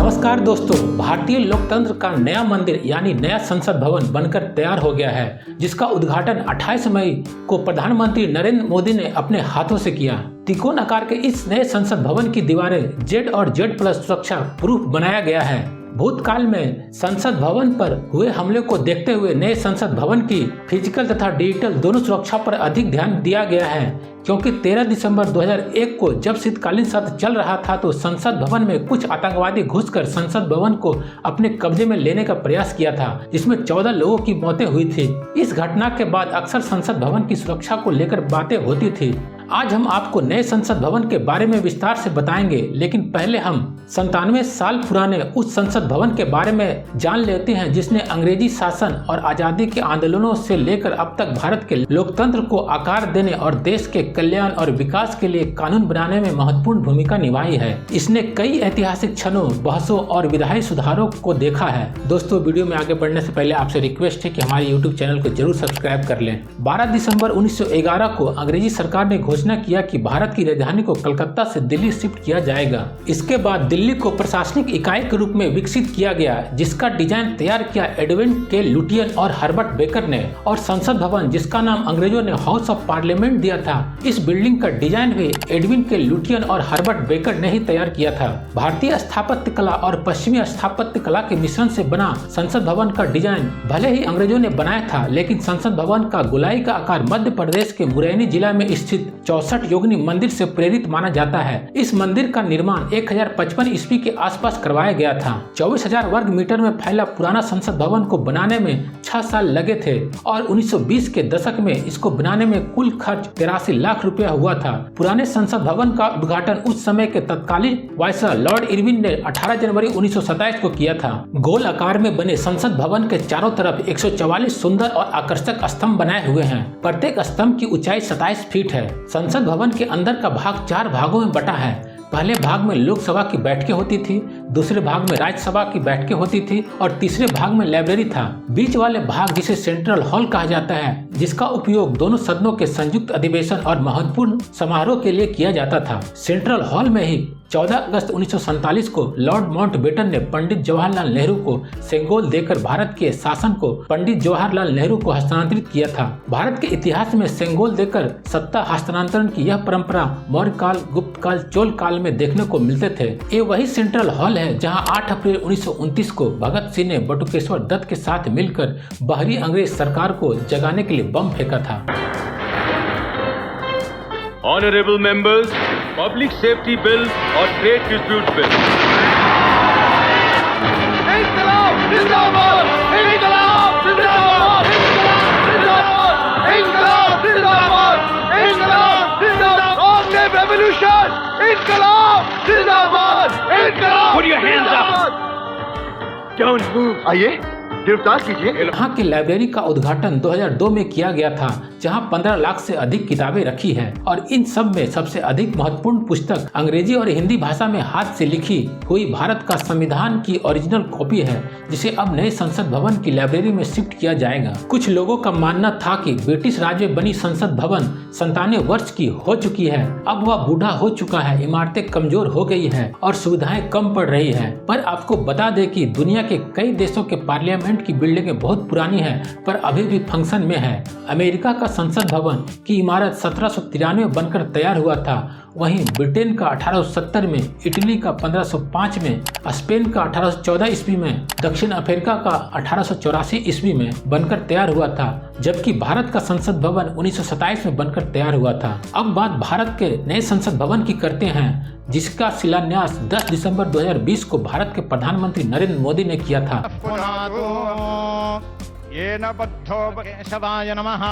नमस्कार दोस्तों, भारतीय लोकतंत्र का नया मंदिर यानी नया संसद भवन बनकर तैयार हो गया है, जिसका उद्घाटन 28 मई को प्रधानमंत्री नरेंद्र मोदी ने अपने हाथों से किया। त्रिकोण आकार के इस नए संसद भवन की दीवारें जेड और जेड+ सुरक्षा प्रूफ बनाया गया है। भूतकाल में संसद भवन पर हुए हमले को देखते हुए नए संसद भवन की फिजिकल तथा डिजिटल दोनों सुरक्षा पर अधिक ध्यान दिया गया है, क्योंकि 13 दिसंबर 2001 को जब शीतकालीन सत्र चल रहा था तो संसद भवन में कुछ आतंकवादी घुसकर संसद भवन को अपने कब्जे में लेने का प्रयास किया था, जिसमें 14 लोगों की मौतें हुई थी। इस घटना के बाद अक्सर संसद भवन की सुरक्षा को लेकर बातें होती थी। आज हम आपको नए संसद भवन के बारे में विस्तार से बताएंगे, लेकिन पहले हम 97 साल पुराने उस संसद भवन के बारे में जान लेते हैं जिसने अंग्रेजी शासन और आजादी के आंदोलनों से लेकर अब तक भारत के लोकतंत्र को आकार देने और देश के कल्याण और विकास के लिए कानून बनाने में महत्वपूर्ण भूमिका निभाई है। इसने कई ऐतिहासिक क्षणों, बहसों और विधायी सुधारों को देखा है। दोस्तों, वीडियो में आगे बढ़ने से पहले आपसे रिक्वेस्ट है कि हमारे यूट्यूब चैनल को जरूर सब्सक्राइब कर लें। 12 दिसंबर 1911 को अंग्रेजी सरकार ने घोषणा किया कि भारत की राजधानी को कलकत्ता से दिल्ली शिफ्ट किया जाएगा। इसके बाद दिल्ली को प्रशासनिक इकाई के रूप में विकसित किया गया, जिसका डिजाइन तैयार किया एडविन के लुटियन और हर्बर्ट बेकर ने। और संसद भवन, जिसका नाम अंग्रेजों ने हाउस ऑफ पार्लियामेंट दिया था, इस बिल्डिंग का डिजाइन भी एडविन के लुटियन और हर्बर्ट बेकर ने ही तैयार किया था। भारतीय स्थापत्य कला और पश्चिमी स्थापत्य कला के मिश्रण से बना संसद भवन का डिजाइन भले ही अंग्रेजों ने बनाया था, लेकिन संसद भवन का गोलाई का आकार मध्य प्रदेश के मुरैनी जिला में स्थित 64 योगिनी मंदिर से प्रेरित माना जाता है। इस मंदिर का निर्माण 1055 ईस्वी के आसपास करवाया गया था। 24,000 वर्ग मीटर में फैला पुराना संसद भवन को बनाने में 6 साल लगे थे और 1920 के दशक में इसको बनाने में कुल खर्च 83 लाख रुपया हुआ था। पुराने संसद भवन का उद्घाटन उस समय के तत्कालीन वायसराय लॉर्ड इरविन ने 18 जनवरी 1927 को किया था। गोल आकार में बने संसद भवन के चारों तरफ 144 सुंदर और आकर्षक स्तंभ बनाए हुए हैं। प्रत्येक स्तंभ की ऊंचाई 27 फीट है। संसद भवन के अंदर का भाग 4 भागों में बटा है। पहले भाग में लोकसभा की बैठकें होती थी, दूसरे भाग में राज्यसभा की बैठकें होती थी और तीसरे भाग में लाइब्रेरी था। बीच वाले भाग, जिसे सेंट्रल हॉल कहा जाता है, जिसका उपयोग दोनों सदनों के संयुक्त अधिवेशन और महत्वपूर्ण समारोह के लिए किया जाता था। सेंट्रल हॉल में ही 14 अगस्त 1947 को लॉर्ड माउंटबेटन ने पंडित जवाहरलाल नेहरू को सेंगोल देकर भारत के शासन को पंडित जवाहरलाल नेहरू को हस्तांतरित किया था। भारत के इतिहास में सेंगोल देकर सत्ता हस्तांतरण की यह परंपरा मौर्य काल, गुप्त काल, चोल काल में देखने को मिलते थे। ये वही सेंट्रल हॉल है जहां 8 अप्रैल 1929 को भगत सिंह ने बटुकेश्वर दत्त के साथ मिलकर बाहरी अंग्रेज सरकार को जगाने के लिए बम फेंका था। Honorable members, Public Safety Bill or Trade Dispute Bill. इंकलाब जिंदाबाद! इंकलाब जिंदाबाद! इंकलाब जिंदाबाद! इंकलाब जिंदाबाद! Omni revolution! इंकलाब जिंदाबाद! इंकलाब! Put your hands up! Don't move. आइए, गिरफ्तार कीजिए। यहाँ की लाइब्रेरी का उद्घाटन 2002 में किया गया था, जहाँ 15 लाख से अधिक किताबें रखी हैं और इन सब में सबसे अधिक महत्वपूर्ण पुस्तक अंग्रेजी और हिंदी भाषा में हाथ से लिखी हुई भारत का संविधान की ओरिजिनल कॉपी है, जिसे अब नए संसद भवन की लाइब्रेरी में शिफ्ट किया जाएगा। कुछ लोगों का मानना था कि ब्रिटिश राज में बनी संसद भवन 97 वर्ष की हो चुकी है, अब वह बूढ़ा हो चुका है, इमारतें कमजोर हो गई है और सुविधाएं कम पड़ रही है। पर आपको बता दें कि दुनिया के कई देशों के पार्लियामेंट की बिल्डिंगें बहुत पुरानी है, पर अभी भी फंक्शन में है। अमेरिका का संसद भवन की इमारत 1793 में बनकर तैयार हुआ था। वहीं ब्रिटेन का 1870 में, इटली का 1505 में, स्पेन का 1814 ईस्वी में, दक्षिण अफ्रीका का 1884 ईस्वी में बनकर तैयार हुआ था, जबकि भारत का संसद भवन 1927 में बनकर तैयार हुआ था। अब बात भारत के नए संसद भवन की करते हैं, जिसका शिलान्यास 10 दिसंबर 2020 को भारत के प्रधानमंत्री नरेंद्र मोदी ने किया था। येन बद्धो केशवाय नमः,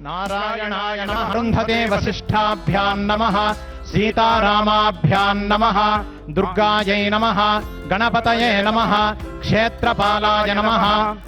नारायणाय नमः, अरुन्धते वसिष्ठाभ्यां नमः, सीतारामाभ्यां नमः, दुर्गायै नमः, गणपतये नमः, क्षेत्रपालाय नमः,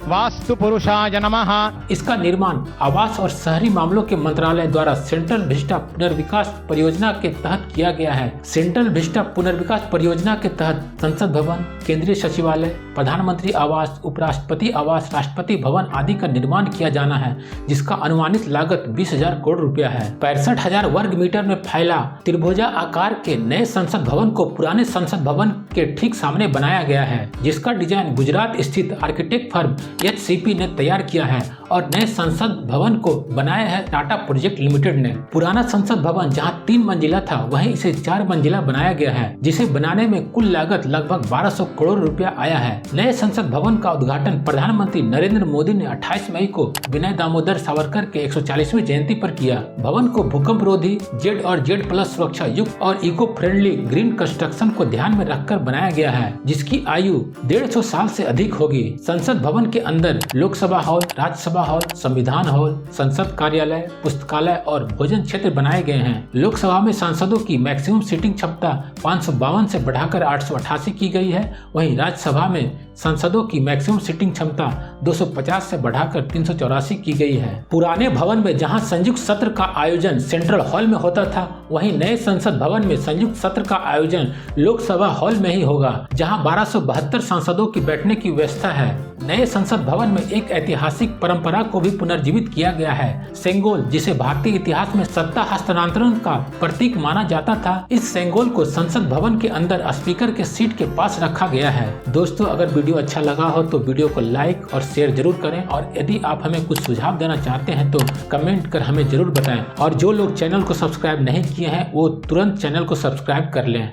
वास्तुपुरुषाय नमः। इसका निर्माण आवास और शहरी मामलों के मंत्रालय द्वारा सेंट्रल विस्टा पुनर्विकास परियोजना के तहत किया गया है। सेंट्रल विस्टा पुनर्विकास परियोजना के तहत संसद भवन, केंद्रीय सचिवालय, प्रधानमंत्री आवास, उपराष्ट्रपति आवास, राष्ट्रपति भवन आदि का निर्माण किया जाना है, जिसका अनुमानित लागत 20,000 करोड़ रुपया है। 65,000 वर्ग मीटर में फैला त्रिभुजा आकार के नए संसद भवन को पुराने संसद भवन के ठीक सामने बनाया गया है, जिसका डिजाइन गुजरात स्थित आर्किटेक्ट फर्म HCP ने तैयार किया है और नए संसद भवन को बनाया है टाटा प्रोजेक्ट लिमिटेड ने। पुराना संसद भवन जहां 3 मंजिला था, वहीं इसे 4 मंजिला बनाया गया है, जिसे बनाने में कुल लागत लगभग 1200 करोड़ रुपया आया है। नए संसद भवन का उद्घाटन प्रधानमंत्री नरेंद्र मोदी ने 28 मई को विनय दामोदर सावरकर के 140वीं जयंती पर किया। भवन को भूकंप रोधी Z और Z+ सुरक्षा युक्त और इको फ्रेंडली ग्रीन कंस्ट्रक्शन को ध्यान में रखकर बनाया गया है, जिसकी आयु 150 साल से अधिक होगी। संसद भवन के अंदर लोकसभा हॉल, राज्यसभा हॉल, संविधान हॉल, संसद कार्यालय, पुस्तकालय और भोजन क्षेत्र बनाए गए हैं। लोकसभा में सांसदों की मैक्सिमम सीटिंग क्षमता 552 से बढ़ाकर 888 की गई है। वहीं राज्यसभा में सांसदों की मैक्सिमम सीटिंग क्षमता 250 से बढ़ाकर 384 की गई है। पुराने भवन में जहां संयुक्त सत्र का आयोजन सेंट्रल हॉल में होता था, वहीं नए संसद भवन में संयुक्त सत्र का आयोजन लोकसभा हॉल में ही होगा, जहां 1272 सांसदों की बैठने की व्यवस्था है। नए संसद भवन में एक ऐतिहासिक परंपरा को भी पुनर्जीवित किया गया है, सेंगोल, जिसे भारतीय इतिहास में सत्ता हस्तांतरण का प्रतीक माना जाता था। इस सेंगोल को संसद भवन के अंदर स्पीकर के सीट के पास रखा गया है। दोस्तों, अगर वीडियो अच्छा लगा हो तो वीडियो को लाइक और शेयर जरूर करें, और यदि आप हमें कुछ सुझाव देना चाहते हैं तो कमेंट कर हमें जरूर बताएं। और जो लोग चैनल को सब्सक्राइब नहीं किए हैं वो तुरंत चैनल को सब्सक्राइब कर लें।